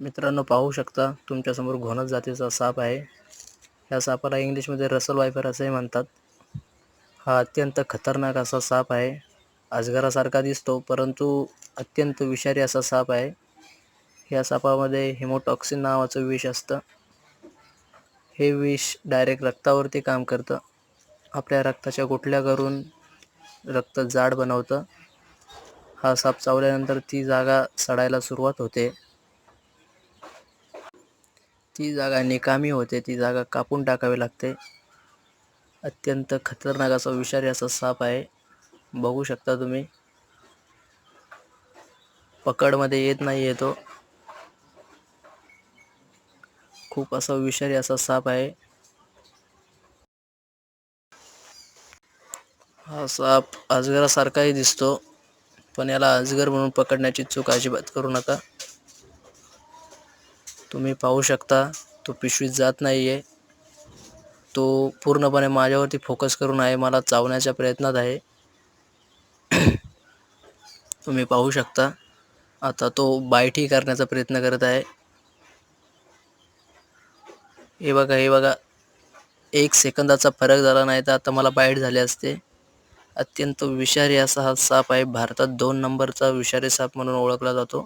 मित्रांनो, पाहू शकता तुमच्यासमोर घोणस जातीचा साप आहे. या सापाला इंग्लिशमध्ये रसल वायपर असेही म्हणतात. हा अत्यंत खतरनाक असा साप आहे. अजगरासारखा दिसतो, परंतु अत्यंत विषारी असा साप आहे. या सापामध्ये हिमोटॉक्सिन नावाचं विष असतं. हे विष डायरेक्ट रक्तावरती काम करतं. आपल्या रक्ताच्या गुठल्या करून रक्त जाड बनवतं. हा साप चावल्यानंतर ती जागा सडायला सुरुवात होते. ती जागा निकामी होते, ती जागा कापून टाकावी लागते. अत्यंत खतरनाक असा विषारी असा साप आहे. बघू शकता तुम्ही. पकडमध्ये येत नाही तो. खूप असा विषारी असा साप आहे. हा साप अजगरासारखाही दिसतो, पण याला अजगर म्हणून पकडण्याची चूक अजिबात करू नका. तुम्ही पाहू शकता तो पिशवीत जात नाहीये. तो पूर्णपणे माझ्यावरती फोकस करून आहे, मला चावण्याच्या प्रयत्नात आहे. तुम्ही पाहू शकता. आता तो बाईटही करण्याचा प्रयत्न करत आहे. हे बघा, हे बघा. 1 सेकंदाचा फरक झाला नाही तर आता मला बाईट झाले असते. अत्यंत विषारी असा हा साप आहे. भारतात 2 नंबरचा विषारी साप म्हणून ओळखला जातो.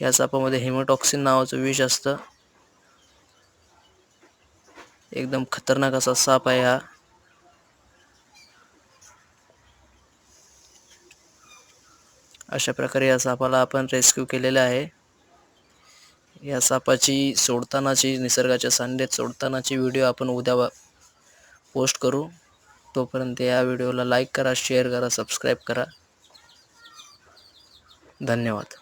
या सापामध्ये हिमोटॉक्सिन नावाचं विष असतं. एकदम खतरनाक असा साप आहे हा. अशा प्रकारे या सापाला आपण रेस्क्यू केलेले आहे. या सापाची सोडतानाची, निसर्गाच्या सानिध्यात सोडतानाची व्हिडिओ आपण उद्या पोस्ट करू. तोपर्यंत या व्हिडिओला लाईक करा, शेअर करा, सबस्क्राईब करा. धन्यवाद.